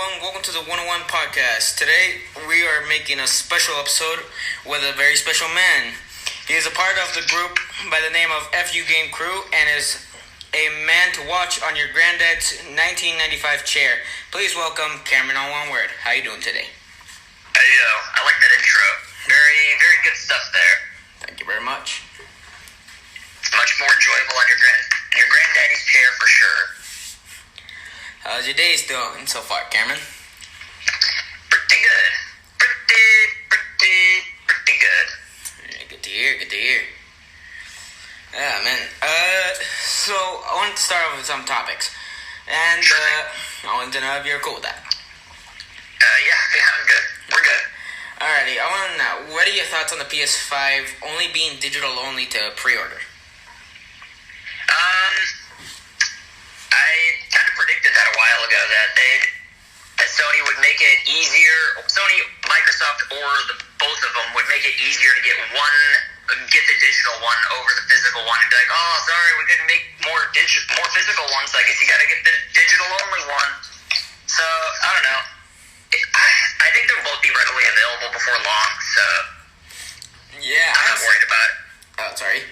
and welcome to the 101 podcast. Today, we are making a special episode with a very special man. He is a part of the group by the name of FU Game Crew and is a man to watch on your granddad's 1995 chair. Please welcome Cameronalloneword. How you doing today? Hey, yo, I like that intro. Very, very good stuff there. Thank you very much. It's much more enjoyable on your granddaddy's chair for sure. How's your days doing so far, Cameron? Pretty good. Pretty good. Good to hear. Yeah, man. So I want to start off with some topics. And, Sure. I want to know if you're cool with that. Yeah, I'm good. We're good. Alrighty, I want to know, what are your thoughts on the PS5 only being digital only to pre-order? I kind of predicted that a while ago that Sony would make it easier. Sony, Microsoft, or both of them would make it easier to get the digital one over the physical one, and be like, oh, sorry, we couldn't make more physical ones. So I guess you got to get the digital only one. So I don't know. I think they'll both be readily available before long. So Yeah. I'm not worried about it. Oh, sorry.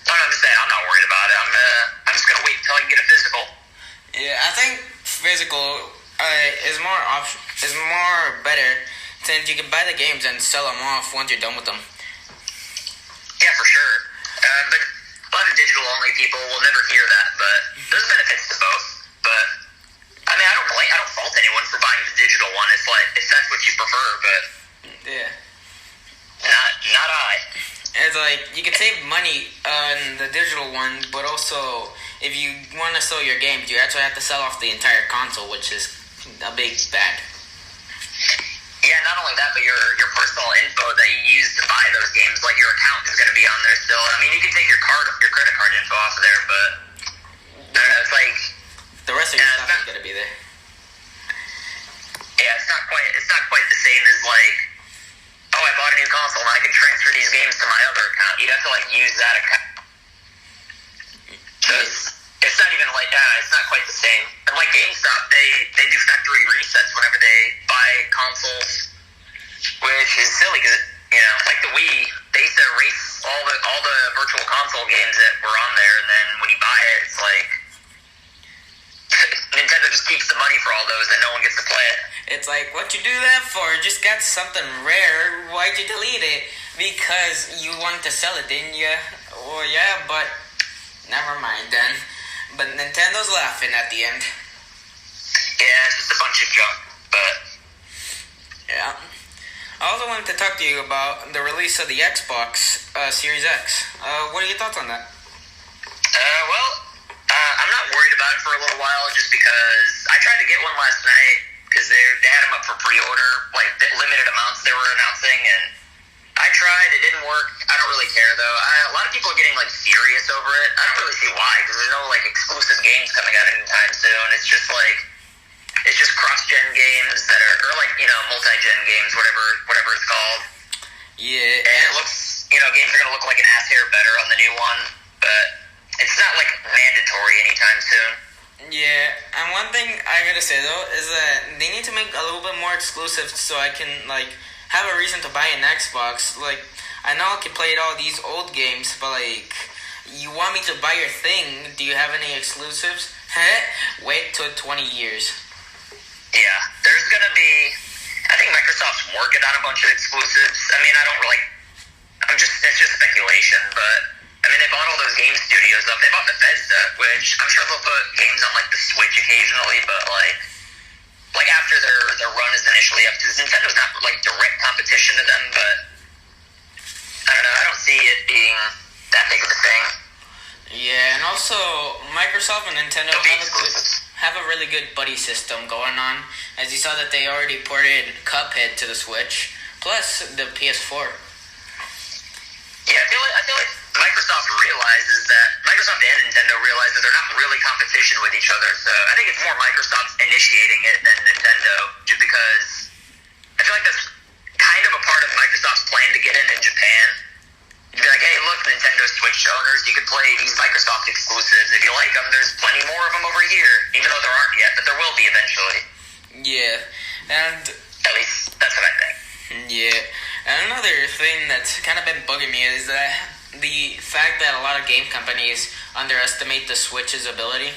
I'm just saying, I'm not worried about it. I'm just gonna wait until I can get a physical. Yeah, I think physical is more better, since you can buy the games and sell them off once you're done with them. Yeah, for sure. But a lot of digital-only people will never hear that. But there's benefits to both. But I mean, I don't fault anyone for buying the digital one. It's like, if that's what you prefer. But Yeah. not I. It's like, you can save money on the digital one, but also, if you want to sell your games, you actually have to sell off the entire console, which is a big bad. Yeah, not only that, but your personal info that you use to buy those games, like your account is going to be on there still. I mean, you can take your credit card info off of there, but it's like The rest of your stuff is going to be there. yeah, it's not quite the same as like, oh, I bought a new console and I can transfer these games to my other account. You'd have to like use that account. So it's not even like it's not quite the same. And like GameStop, they do factory resets whenever they buy consoles, which is silly because like the Wii, they used to erase all the virtual console games that were on there, and then when you buy it, it's like Nintendo just keeps the money for all those, and no one gets to play it. It's like, what you do that for? Just got something rare. Why'd you delete it? Because you wanted to sell it, didn't you? Well, yeah, but never mind then. But Nintendo's laughing at the end. Yeah, it's just a bunch of junk, but Yeah. I also wanted to talk to you about the release of the Xbox Series X. What are your thoughts on that? I'm not worried about it for a little while, just because I tried to get one last night because they had them up for pre-order, like the limited amounts they were announcing, and I tried. It didn't work. I don't really care though. A lot of people are getting like furious over it. I don't really see why, because there's no like exclusive games coming out anytime soon. It's just cross-gen games that are, or like multi-gen games, whatever it's called. Yeah. And it looks, games are gonna look like an ass hair better on the new one, but it's not like mandatory anytime soon. Yeah, and one thing I gotta say though is that they need to make a little bit more exclusive so I can like have a reason to buy an Xbox. Like, I know I can play all these old games, but like, you want me to buy your thing? Do you have any exclusives? Wait till 20 years. Yeah, there's gonna be. I think Microsoft's working on a bunch of exclusives. I mean, it's just speculation, but I mean, they bought all those game studios up. They bought Bethesda, which I'm sure they'll put games on like the Switch occasionally, but like after their run is initially up, because Nintendo's not like direct competition to them, but I don't know. I don't see it being that big of a thing. Yeah, and also Microsoft and Nintendo have a really good buddy system going on. As you saw that they already ported Cuphead to the Switch, plus the PS4. Yeah, I feel like Microsoft and Nintendo realize that they're not really competition with each other. So I think it's more Microsoft initiating it than Nintendo, just because I feel like that's kind of a part of Microsoft's plan to get in Japan. You'd be like, hey, look, Nintendo Switch owners, you can play these Microsoft exclusives. If you like them, there's plenty more of them over here, even though there aren't yet, but there will be eventually. Yeah, and At least that's what I think. yeah, and another thing that's kind of been bugging me is that the fact that a lot of game companies underestimate the Switch's ability.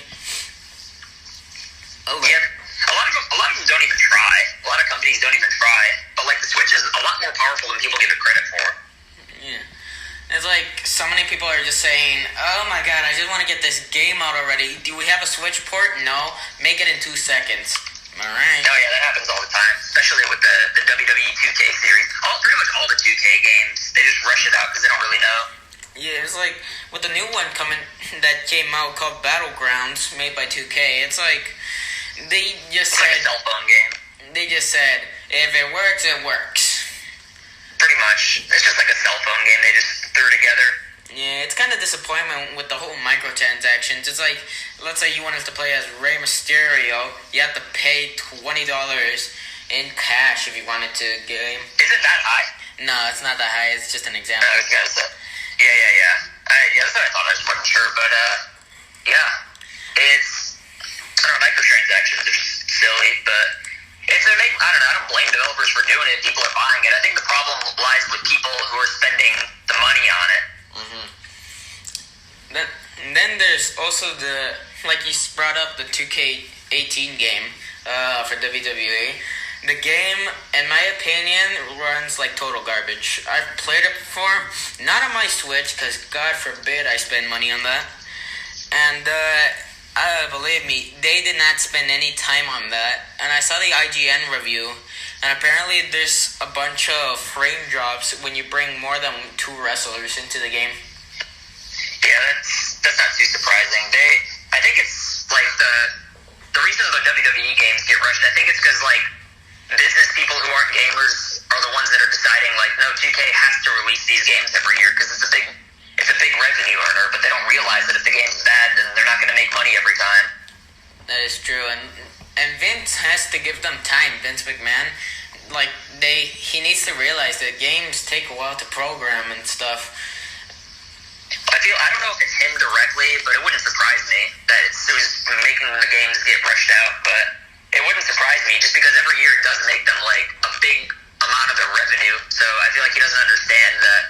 Oh, Yeah, a lot of them don't even try. A lot of companies don't even try. But like the Switch is a lot more powerful than people give it credit for. yeah. It's like so many people are just saying, "Oh my god, I just want to get this game out already. Do we have a Switch port? No. Make it in 2 seconds." All right. Oh yeah, that happens all the time, especially with the WWE 2K series. Pretty much all the 2K games, they just rush it out because they don't really know. Yeah, it's like with the new one coming that came out called Battlegrounds, made by 2K. It's like they just It's said, like a cell phone game. they just said, if it works, it works. Pretty much. It's just like a cell phone game they just threw together. Yeah, it's kind of disappointment with the whole microtransactions. It's like, let's say you wanted to play as Rey Mysterio, you have to pay $20 in cash if you wanted to game. Is it that high? No, it's not that high. It's just an example. I was gonna say. Yeah. Yeah, that's what I thought. I just wasn't sure, but yeah, it's I don't know. Microtransactions are just silly, but if they make, I don't know. I don't blame developers for doing it. People are buying it. I think the problem lies with people who are spending the money on it. Then there's also like you brought up, the 2K18 game for WWE. The game, in my opinion, runs like total garbage. I've played it before, not on my Switch, because God forbid I spend money on that. And believe me, they did not spend any time on that. And I saw the IGN review, and apparently there's a bunch of frame drops when you bring more than 2 wrestlers into the game. Yeah, that's not too surprising. I think it's like the reason the WWE games get rushed. I think it's because like business people who aren't gamers are the ones that are deciding like, no, 2K has to release these games every year because it's a big revenue earner. But they don't realize that if the game's bad, then they're not going to make money every time. That is true, and Vince has to give them time. Vince McMahon, like he needs to realize that games take a while to program and stuff. I don't know if it's him directly, but it wouldn't surprise me that it was making the games get rushed out. But it wouldn't surprise me just because every year it does make them like a big amount of their revenue. So I feel like he doesn't understand that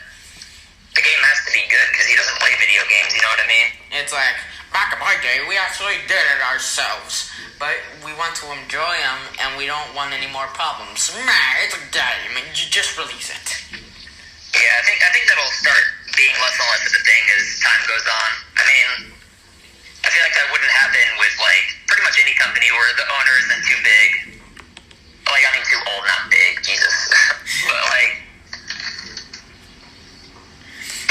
the game has to be good because he doesn't play video games. You know what I mean? It's like, back in my day, we actually did it ourselves, but we want to enjoy them and we don't want any more problems. Nah, it's a game, and you just release it. Yeah, I think that'll start being less and less of a thing as time goes on. I mean, I feel like that wouldn't happen with like pretty much any company where the owner isn't too big. Like, I mean, too old, not big, Jesus. But like,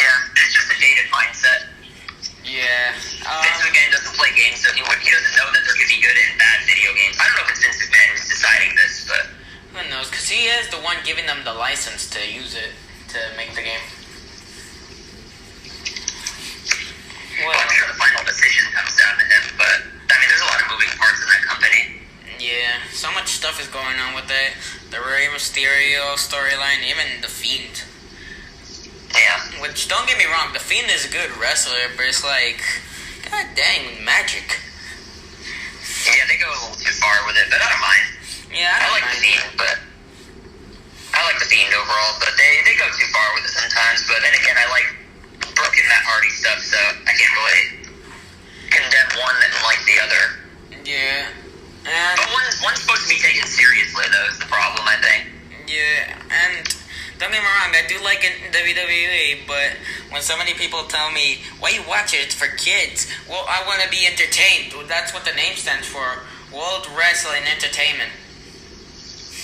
yeah, it's just a dated mindset. Yeah. Vince McMahon doesn't play games, so he doesn't know that there could be good and bad video games. I don't know if it's Vince McMahon who's deciding this, but who knows? Because he is the one giving them the license to use it to make the game. Well, I'm sure the final decision comes down to him, but I mean, there's a lot of moving parts in that company. Yeah, so much stuff is going on with it. The Rey Mysterio storyline, even The Fiend. Yeah. Which, don't get me wrong, The Fiend is a good wrestler, but it's like, god dang, magic. Yeah, they go a little too far with it, but I don't mind. Yeah, I like The Fiend, but I like The Fiend overall, but they go too far with it sometimes. But then again, I like Brooke and Matt Hardy stuff, so I can't really condemn one and like the other. Yeah. And But one's supposed to be taken seriously, though, is the problem, I think. yeah, and don't get me wrong, I do like it in WWE, but when so many people tell me, why you watch it, it's for kids. Well, I want to be entertained. That's what the name stands for. World Wrestling Entertainment.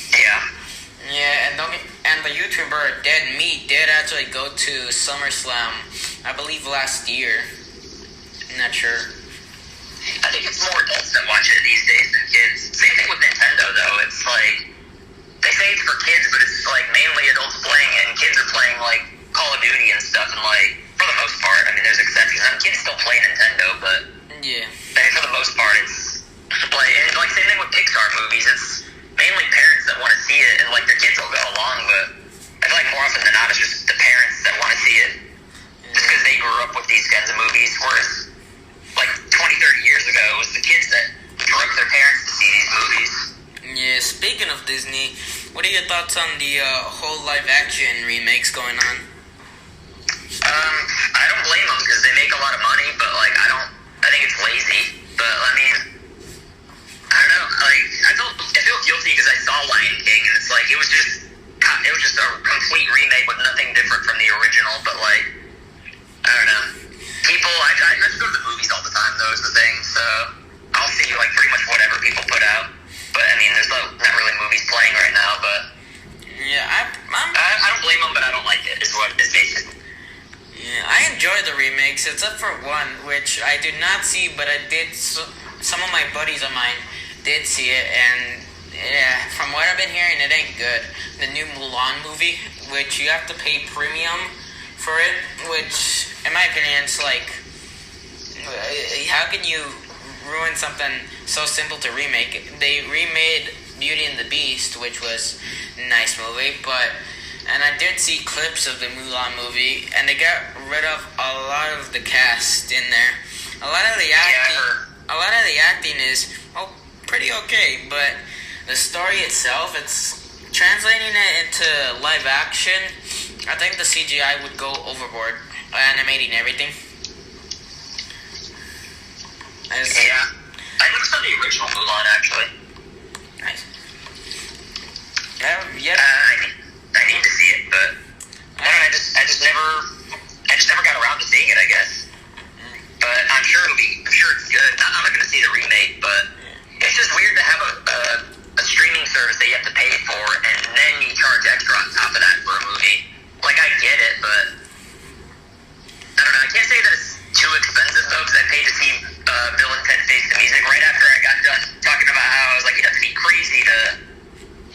Yeah. Yeah, and the YouTuber Dead Meat did actually go to SummerSlam, I believe last year. I'm not sure. I think it's more adults that watch it these days than kids. Same thing with Nintendo, though. It's like, they say it's for kids, but it's like mainly adults playing it, and kids are playing like Call of Duty and stuff, and like, for the most part, I mean, there's exceptions. I mean, kids still play Nintendo, but Yeah. I mean, for the most part, it's play. And like, same thing with Pixar movies. It's mainly parents that want to see it, and like, their kids will go along, but I feel like more often than not, it's just the parents that want to see it. Just because they grew up with these kinds of movies, whereas like 20, 30 years ago, it was the kids that drug their parents to see these movies. Yeah, speaking of Disney, what are your thoughts on the whole live-action remakes going on? I don't blame them because they make a lot of money, but like I think it's lazy. But I mean, I don't know. Like I feel guilty because I saw Lion King and it's like it was just a complete remake with nothing different from the original. But like I don't know. I just go to the movies all the time. Though is the thing. So I'll see like pretty much whatever people put out. But I mean, there's not really movies playing right now. But yeah, I don't blame them, but I don't like it. Is what is basically. Yeah, I enjoy the remakes, except for one, which I did not see, but I did. Some of my buddies of mine did see it, and yeah, from what I've been hearing, it ain't good. The new Mulan movie, which you have to pay premium for it, which, in my opinion, it's like, how can you ruin something so simple to remake? They remade Beauty and the Beast, which was a nice movie, and I did see clips of the Mulan movie, and they got rid of a lot of the cast in there. A lot of the acting is pretty okay, but the story itself, it's translating it into live action. I think the CGI would go overboard, animating everything. I never saw the original Mulan actually. Nice. I need to see it, but I just never got around to seeing it, I guess. But I'm sure it's good. I'm not going to see the remake, but it's just weird to have a streaming service that you have to pay for, and then you charge extra on top of that for a movie. Like, I get it, but I don't know. I can't say that it's too expensive though, because I paid to see Bill and Ted Face the Music right after I got done talking about how I was like, you have to be crazy to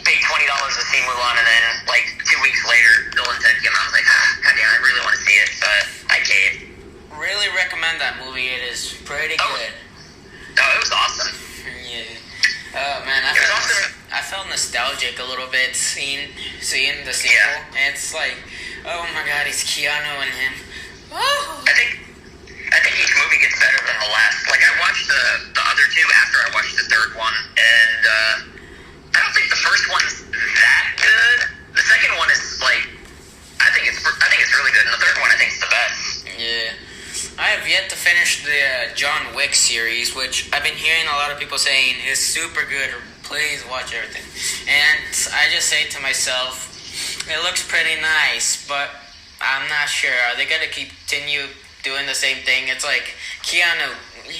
pay $20 to see Mulan, and then like 2 weeks later, Bill and Ted came out. I was like, goddamn, I really want to see it, but I caved. Really recommend that movie. It is pretty good. Oh, it was awesome. Yeah. Oh man, I felt nostalgic a little bit seeing the sequel. Yeah. And it's like, oh my god, it's Keanu and him. Oh. I think each movie gets better than the last. Like I watched the other two after I watched the third one, and I don't think the first one's that good. The second one is like, I think it's really good, and the third one I think is the best. Yeah. I have yet to finish the John Wick series, which I've been hearing a lot of people saying is super good. Please watch everything. And I just say to myself, it looks pretty nice, but I'm not sure. Are they going to continue doing the same thing? It's like Keanu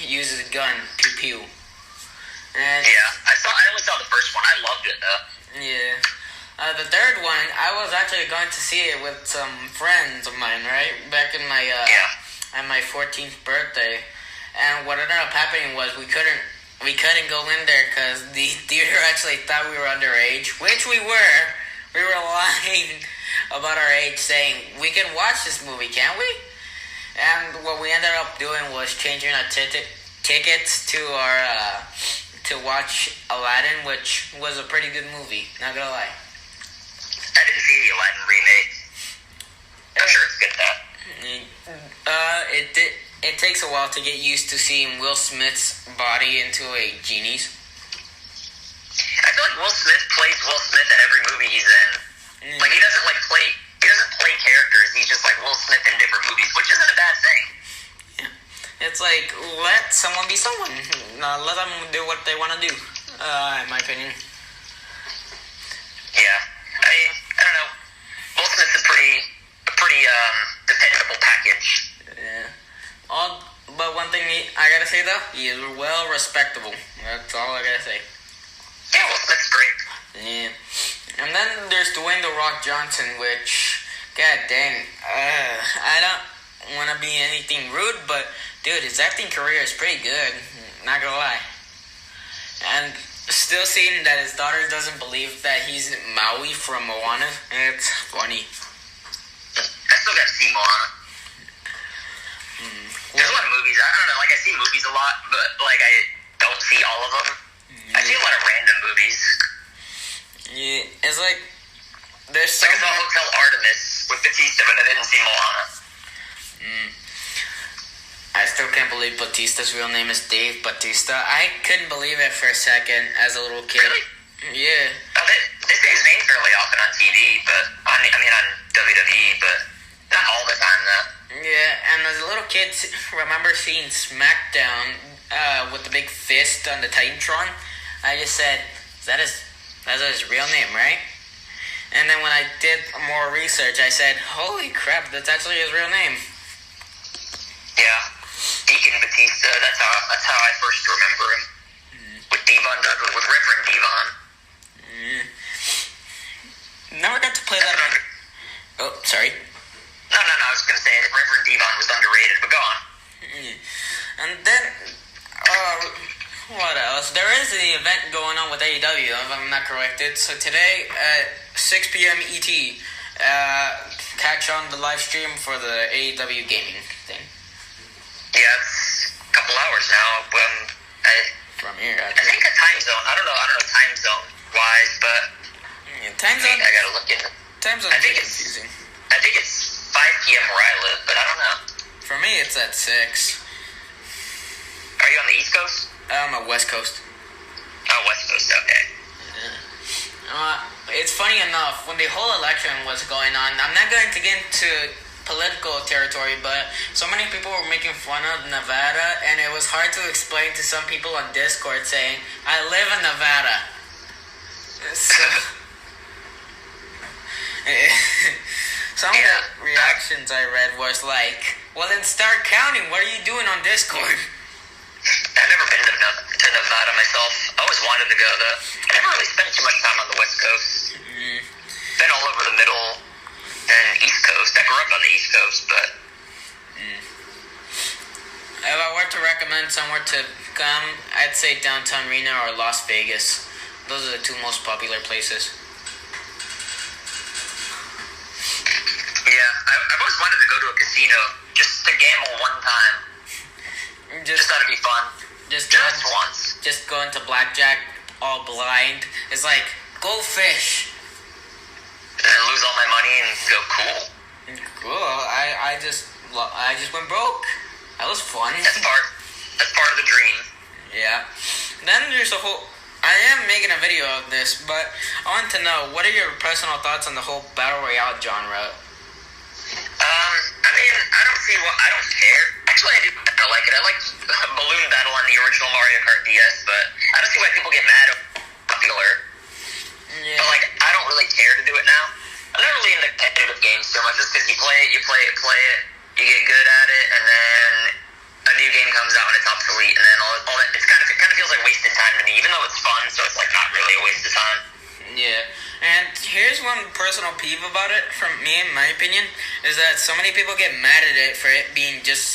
uses a gun, pew pew. And I only saw the first one. I loved it though. Yeah. The third one, I was actually going to see it with some friends of mine, right? Back in my at my 14th birthday, and what ended up happening was we couldn't go in there because the theater actually thought we were underage, which we were. We were lying about our age, saying we can watch this movie, can't we? And what we ended up doing was changing our tickets to our to watch Aladdin, which was a pretty good movie. Not gonna lie. I didn't see the Aladdin remake. I'm sure it's good though. It takes a while to get used to seeing Will Smith's body into a genie's. I feel like Will Smith plays Will Smith in every movie he's in. Like he doesn't play characters. He's just like Will Smith in different movies, which isn't a bad thing. Yeah. It's like let someone be someone. Let them do what they want to do. In my opinion. Yeah. I mean, I don't know. Will Smith's a pretty dependable package. Yeah. But one thing I gotta say though, he is well respectable. That's all I gotta say. Yeah, Will Smith's great. Yeah. And then there's Dwayne "The Rock" Johnson, which, god dang, I don't want to be anything rude, but dude, his acting career is pretty good. Not gonna lie. And still seeing that his daughter doesn't believe that he's Maui from Moana, it's funny. I still gotta see Moana. There's a lot of movies. I don't know. Like I see movies a lot, but like I don't see all of them. I see a lot of random movies. Yeah, it's like there's so like I saw Hotel Artemis with Batista, but I didn't see Moana. I still can't believe Batista's real name is Dave Batista. I couldn't believe it for a second as a little kid. Really? Yeah. They say his name fairly often on TV, but on WWE, but not all the time though. Yeah, and as a little kid, remember seeing SmackDown with the big fist on the Titantron? I just said, that's his real name, right? And then when I did more research, I said, holy crap, that's actually his real name. Yeah, Deacon Batista. That's how I first remember him. With Devon Douglas, with Reverend Devon. Never got to play that. Oh, sorry. No. I was gonna say that Reverend Devon was underrated, but go on. And then, what else? There is an event going on with AEW, if I'm not corrected. So today at 6 p.m. ET, catch on the live stream for the AEW gaming thing. Yeah, it's a couple hours now. From here, I think a time zone. I don't know time zone wise, but time zone. I gotta look into. Time zone. I think it's 5 p.m. where I live, but I don't know. For me, it's at 6. Are you on the East Coast? I'm on West Coast. Oh, West Coast. Okay. It's funny enough, when the whole election was going on, I'm not going to get into political territory, but so many people were making fun of Nevada, and it was hard to explain to some people on Discord saying, I live in Nevada. So, some of the reactions I read was like, well then start counting, what are you doing on Discord? I've never been to Nevada myself. I always wanted to go though. I never really spent too much time on the West Coast. Been all over the middle and East Coast. I grew up on the East Coast, but if I were to recommend somewhere to come, I'd say downtown Reno or Las Vegas. Those are the two most popular places. Yeah, I've always wanted to go to a casino just to gamble one time. Just thought it'd be fun. Just once. Just go into blackjack all blind. It's like, go fish. And then lose all my money and go cool. Cool. I just went broke. That was fun. That's part of the dream. Yeah. Then there's a whole. I am making a video of this, but I want to know, what are your personal thoughts on the whole battle royale genre? I don't care. Actually, I do kind of like it. I like Balloon Battle on the original Mario Kart DS, but I don't see why people get mad at popular. Yeah. But I don't really care to do it now. I'm not really into competitive games so much, just because you play it, you get good at it, and then a new game comes out and it's obsolete, and then all that. It kind of feels like wasted time to me, even though it's fun. So it's not really a waste of time. Yeah, and here's one personal peeve about it from me, in my opinion, is that so many people get mad at it for it being just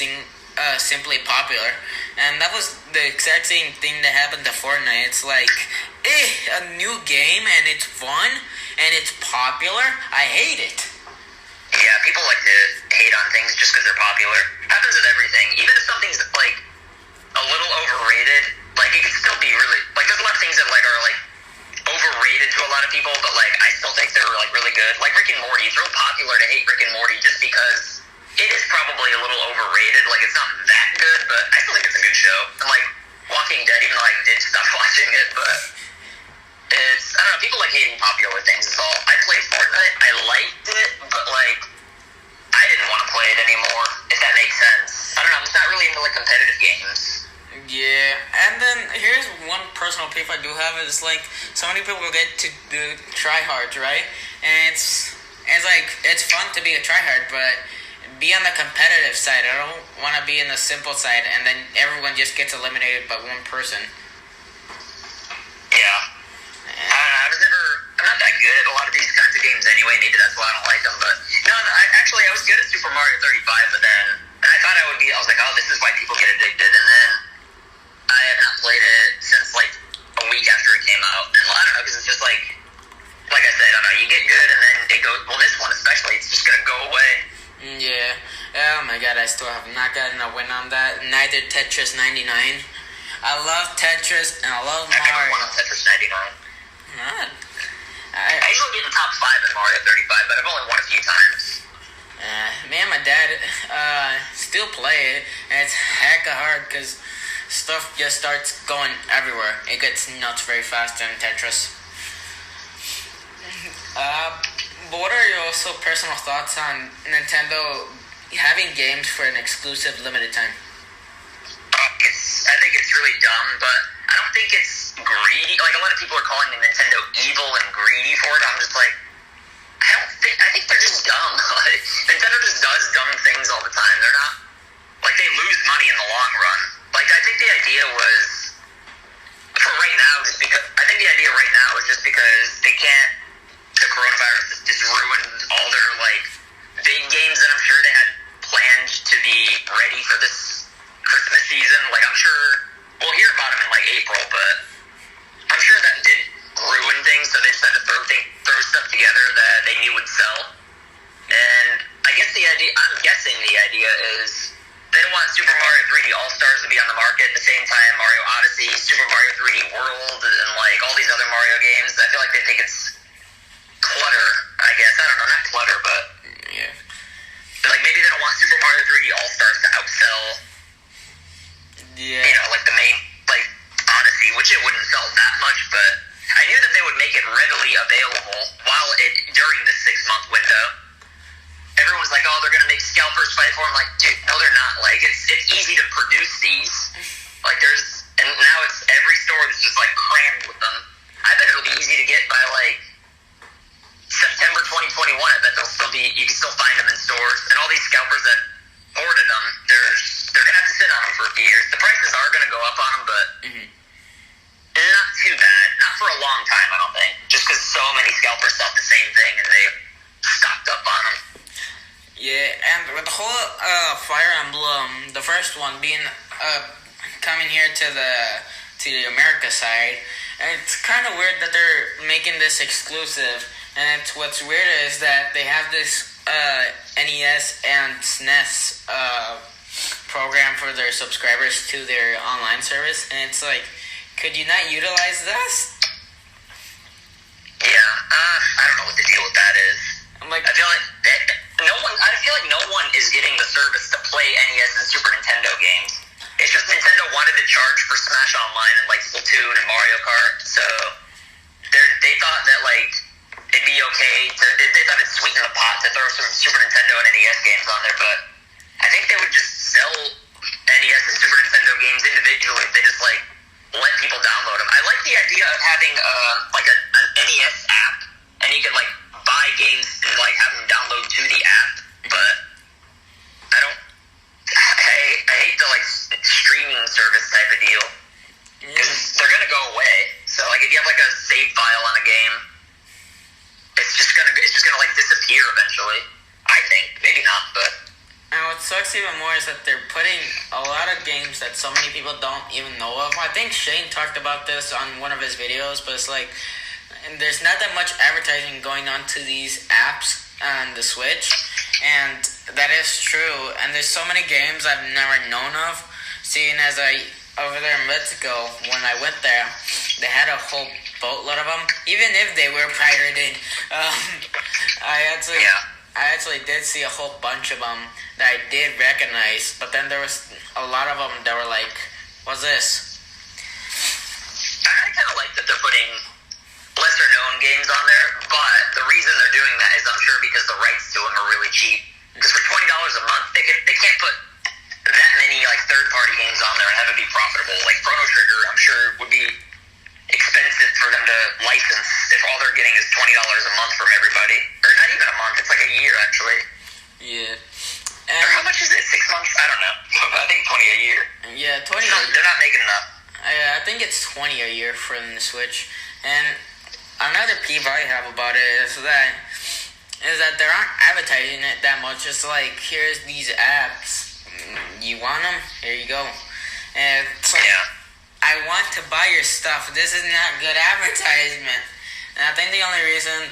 simply popular, and that was the exact same thing that happened to Fortnite. It's like, a new game and it's fun and it's popular. I hate it. Yeah, people like to hate on things just because they're popular. Happens with everything. Even if something's a little overrated, it can still be really there's a lot of things that are overrated to a lot of people, but I still think they're really good. Like Rick and Morty, it's real popular to hate Rick and Morty just because it is probably a little overrated. It's not that good, but I still think it's a good show. And Walking Dead, even though I did stop watching it, but it's, I don't know, people like hating popular things is all. I played Fortnite, I liked it, but I didn't want to play it anymore, if that makes sense. I don't know, I'm just not really into competitive games. Yeah, and then here's one personal beef I do have is so many people get to do tryhards, right? And it's fun to be a tryhard, but be on the competitive side. I don't want to be in the simple side, and then everyone just gets eliminated by one person. Yeah. I'm not that good at a lot of these kinds of games anyway. Maybe that's why I don't like them. But no, I was good at Super Mario 35, but then I thought I would be. I was like, oh, this is why people get addicted, and then I have not played it since a week after it came out. And I don't know, because it's just like I said, I don't know, you get good and then it goes, well, this one especially, it's just gonna go away. Yeah. Oh my god, I still have not gotten a win on that. Neither Tetris 99. I love Tetris and I love Mario. I never won on Tetris 99. I usually get in the top 5 in Mario 35, but I've only won a few times. Me and my dad still play it, and it's hecka hard because stuff just starts going everywhere. It gets nuts very fast in Tetris. But what are your also personal thoughts on Nintendo having games for an exclusive limited time? I think it's really dumb, but I don't think it's greedy. Like, a lot of people are calling the Nintendo evil and greedy for it. I'm just like, I think they're just dumb. Like, Nintendo just does dumb things all the time. They're not, like, they lose money in the long run. Like, I think the idea was, for right now, just because, I think the idea right now is just because they can't, the coronavirus just ruined all their, like, big games that I'm sure they had planned to be ready for this Christmas season. Like, I'm sure we'll hear about them in, like, April, but I'm sure that did ruin things, so they just had to throw stuff together that they knew would sell. And I'm guessing the idea is they don't want Super Mario 3D All-Stars to be on the market at the same time Mario Odyssey, Super Mario 3D World, and, like, all these other Mario games. I feel like they think it's clutter, I guess. I don't know, not clutter, but Yeah. like, maybe they don't want Super Mario 3D All-Stars to outsell, Yeah. you know, like, the main, like, Odyssey, which it wouldn't sell that much, but I knew that they would make it readily available during the 6-month window. Everyone's like, oh, they're going to make scalpers fight for them. Like, dude, no, they're not. Like, it's easy to produce these. Like, and now it's every store is just, like, crammed with them. I bet it'll be easy to get by, like, September 2021. I bet you can still find them in stores. And all these scalpers that ordered them, they're going to have to sit on them for a few years. The prices are going to go up on them, but not too bad. Not for a long time, I don't think. Just because so many scalpers thought the same thing and they stocked up on them. Yeah, and with the whole Fire Emblem, the first one being coming here to the America side, and it's kind of weird that they're making this exclusive. And what's weird is that they have this NES and SNES program for their subscribers to their online service, and it's like, could you not utilize this? Yeah, I don't know what the deal with that is. I'm like, I feel like no one is getting the service to play NES and Super Nintendo games. It's just Nintendo wanted to charge for Smash Online and, like, Splatoon and Mario Kart, so they thought that, like, it'd be okay they thought it'd sweeten the pot to throw some Super Nintendo and NES games on there, but I think they would just sell NES and Super Nintendo games individually if they just, like, let people download them. I like the idea of having like an NES app, and you could, like, buy games and, like, have them download to the app, but I hate the, like, streaming service type of deal, because they're gonna go away. So, like, if you have, like, a save file on a game, it's just gonna like, disappear eventually. I think. Maybe not, but. And what sucks even more is that they're putting a lot of games that so many people don't even know of. I think Shane talked about this on one of his videos, but it's like, there's not that much advertising going on to these apps on the Switch, and that is true. And there's so many games I've never known of, seeing as over there in Mexico, when I went there, they had a whole boatload of them, even if they were pirated. I actually did see a whole bunch of them that I did recognize, but then there was a lot of them that were like, what's this? I kind of like that they're putting lesser known games on there, but the reason they're doing that is, I'm sure, because the rights to them are really cheap. Because for $20 a month, they can't put that many, like, third-party games on there and have it be profitable. Like, Chrono Trigger, I'm sure, would be expensive for them to license if all they're getting is $20 a month from everybody. Or not even a month, it's like a year, actually. Yeah. Or how much is it? 6 months? I don't know. I think 20 a year. Yeah, 20. They're not making enough. I think it's 20 a year for the Switch. And another peeve I have about it is that they aren't advertising it that much. It's like, here's these apps. You want them? Here you go. And it's like, I want to buy your stuff. This is not good advertisement. And I think the only reason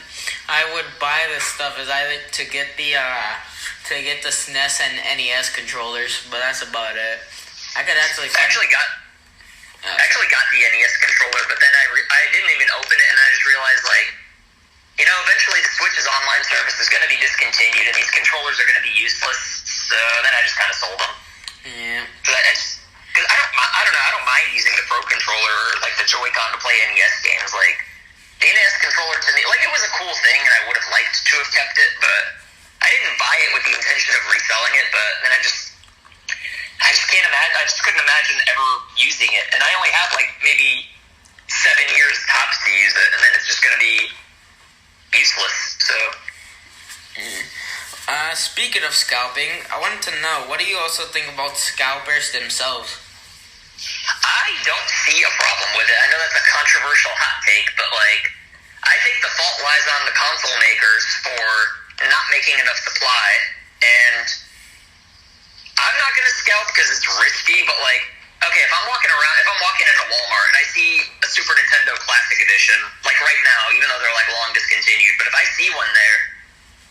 I would buy this stuff is either to get the SNES and NES controllers, but that's about it. I actually got the NES controller, but then I didn't even open it, and I just realized, like, you know, eventually the Switch's online service is going to be discontinued, and these controllers are going to be useless. So then I just kind of sold them. Yeah. Because I don't know, I don't mind using the Pro controller or, like, the Joy-Con to play NES games. Like, the NES controller to me, like, it was a cool thing, and I just couldn't imagine ever using it. And I only have like maybe 7 years tops to use it, and then it's just going to be useless. So. Speaking of scalping, I wanted to know, what do you also think about scalpers themselves? I don't see a problem with it. I know that's a controversial hot take, but like, I think the fault lies on the console makers for not making enough supply. And I'm not going to scalp because it's risky, but like, okay, if I'm walking into Walmart and I see a Super Nintendo Classic Edition, like right now, even though they're like long discontinued, but if I see one there,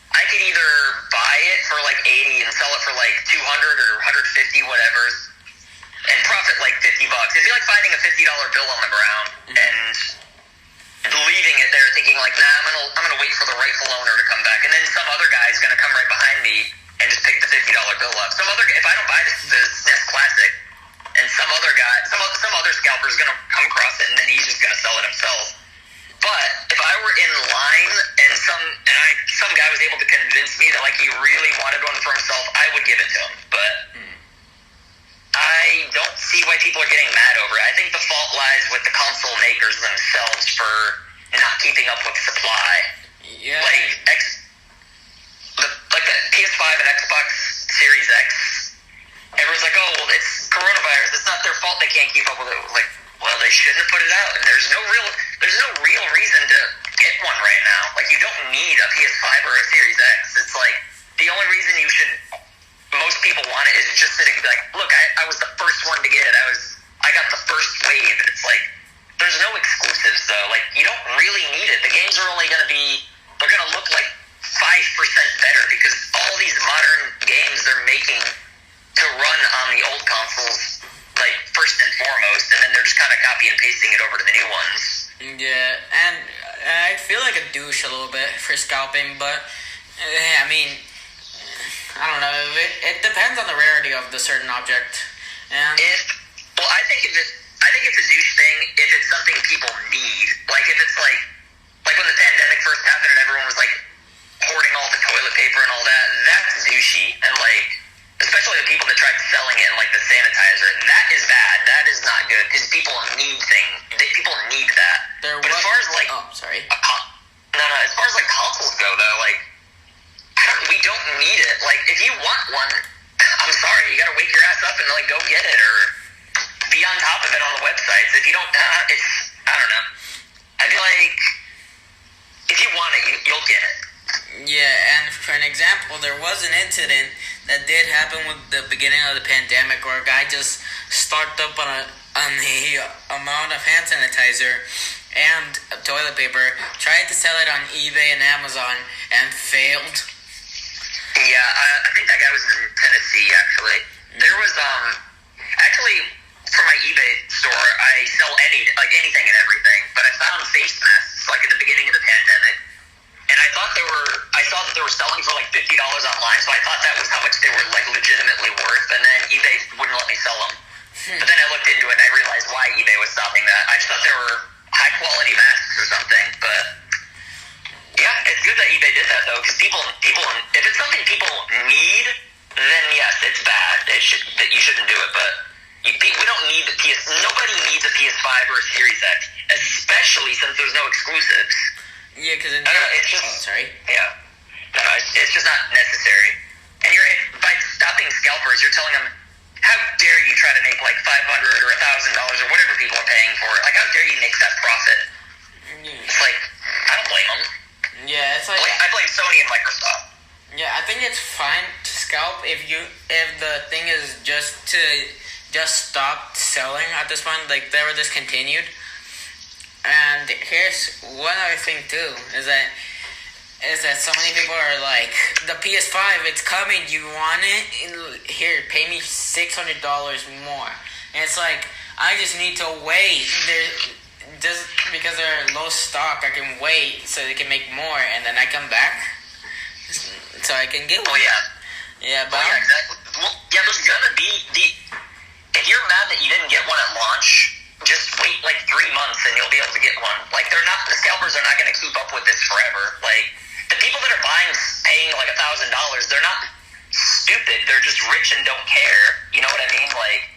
I could either buy it for like 80 and sell it for like 200 or 150, whatever, and profit like $50. It'd be like finding a $50 bill on the ground and leaving it there thinking like, nah, I'm gonna wait for the rightful owner to come back, and then some other guy's gonna come right behind me and just pick the $50 bill up. If I don't buy the SNES Classic, and some other guy, some other scalper's gonna come across it, and then he's just gonna sell it himself. But if I were in line and some guy was able to convince me that like he really wanted one for himself, I would give it to him. But I don't see why people are getting mad over it. I think the fault lies with the console makers themselves for not keeping up with supply. Yeah. Like the PS5 and Xbox Series X, everyone's like, oh, well, it's coronavirus. It's not their fault they can't keep up with it. Like, well, they shouldn't have put it out. And there's no real reason to get one right now. Like, you don't need a PS5 or a Series X. It's like, the only reason most people want it is just to be like, look, I was the first one to get it. I got the first wave. It's like, there's no exclusives though. Like, you don't really need it. The games are only they're going to look like 5% better because all these modern games they're making to run on the old consoles, like, first and foremost, and then they're just kind of copy and pasting it over to the new ones. Yeah, and I feel like a douche a little bit for scalping, but, I mean, I don't know, it depends on the rarity of the certain object. And I think it's a douche thing if it's something people need. Like, if it's like when the pandemic first happened and everyone was, like, hoarding all the toilet paper and all that, that's douchey. And, like, especially the people that tried selling it in, like, the sanitizer, that is bad. That is not good, because people need things. People need that. But as far as, like... Oh, sorry. As far as, like, consoles go, though, like, we don't need it. Like, if you want one, I'm sorry, you gotta wake your ass up and, like, go get it, or be on top of it on the websites. If you don't, I don't know. I feel like, if you want it, you'll get it. Yeah, and for an example, there was an incident that did happen with the beginning of the pandemic where a guy just stocked up on the amount of hand sanitizer and toilet paper, tried to sell it on eBay and Amazon, and failed. Yeah, I think that guy was in Tennessee, actually. There was, actually, for my eBay store, I sell anything and everything, but I found face masks, like, at the beginning of the pandemic. And I saw that they were selling for like $50 online, so I thought that was how much they were like legitimately worth, and then eBay wouldn't let me sell them. But then I looked into it and I realized why eBay was stopping that. I just thought they were high quality masks or something, but yeah, it's good that eBay did that though, because people, if it's something people need, then yes, it's bad. You shouldn't do it, but we don't need nobody needs a PS5 or a Series X, especially since there's no exclusives. Yeah, because it's just... Oh, sorry. Yeah. No, it's just not necessary. And by stopping scalpers, you're telling them, how dare you try to make like $500 or $1,000 or whatever people are paying for it? Like, how dare you make that profit? It's like, I don't blame them. Yeah, it's like... I blame Sony and Microsoft. Yeah, I think it's fine to scalp if the thing is just stop selling at this point, like they were discontinued. And here's one other thing too, is that so many people are like, the PS5, it's coming, you want it? Here, pay me $600 more. And it's like, I just need to wait. Just because they're low stock, I can wait so they can make more, and then I come back so I can get one. Oh yeah. Yeah, but yeah, exactly. Well, yeah, there's gonna be if you're mad that you didn't get one at launch, just wait like 3 months and you'll be able to get one. Like, the scalpers are not going to keep up with this forever. Like, the people that are paying like $1,000, they're not stupid. They're just rich and don't care. You know what I mean? Like,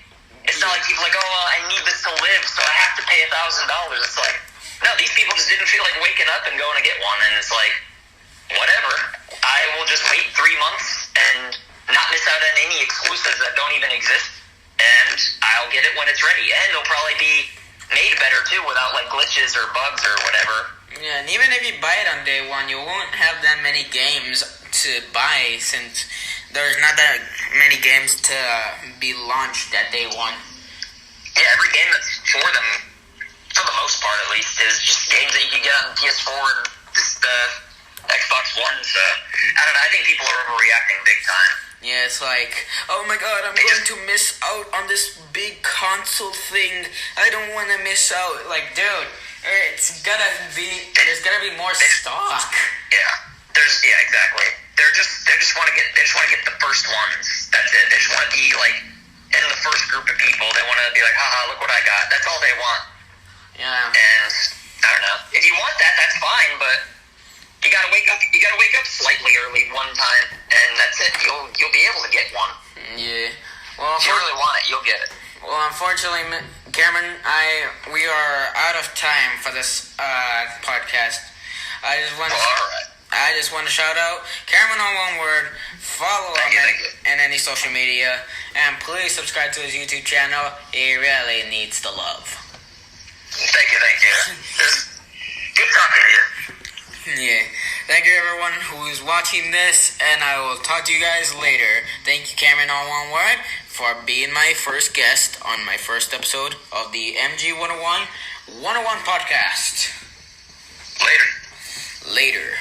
not like people like, oh, well, I need this to live, so I have to pay $1,000. It's like, no, these people just didn't feel like waking up and going to get one, and it's like, whatever. I will just wait 3 months and not miss out on any exclusives that don't even exist, and I'll get it when it's ready. And it'll probably be made better too, without like glitches or bugs or whatever. Yeah, and even if you buy it on day one, you won't have that many games to buy since there's not that many games to be launched at day one. Yeah, every game that's for them, for the most part at least, is just games that you can get on PS4 and just Xbox One. So I don't know. I think people are overreacting big time. Yeah, it's like, oh my god, I'm going to miss out on this big console thing. I don't want to miss out. Like, dude, there's gotta be more stock. Yeah, exactly. They just want to get the first ones. That's it. They just want to be like in the first group of people. They want to be like, haha, look what I got. That's all they want. Yeah. And I don't know. If you want that, that's fine, but you gotta wake up. You gotta wake up slightly early one time, and that's it. You'll be able to get one. Yeah. Well, if you really want it, you'll get it. Well, unfortunately, Cameron, we are out of time for this podcast. I just want to shout out Cameron on One Word. Follow him in any social media, and please subscribe to his YouTube channel. He really needs the love. Thank you. Good talking to you. Yeah. Thank you everyone who is watching this, and I will talk to you guys later. Thank you, Cameron on One Word, for being my first guest on my first episode of the MG 101 podcast. Later.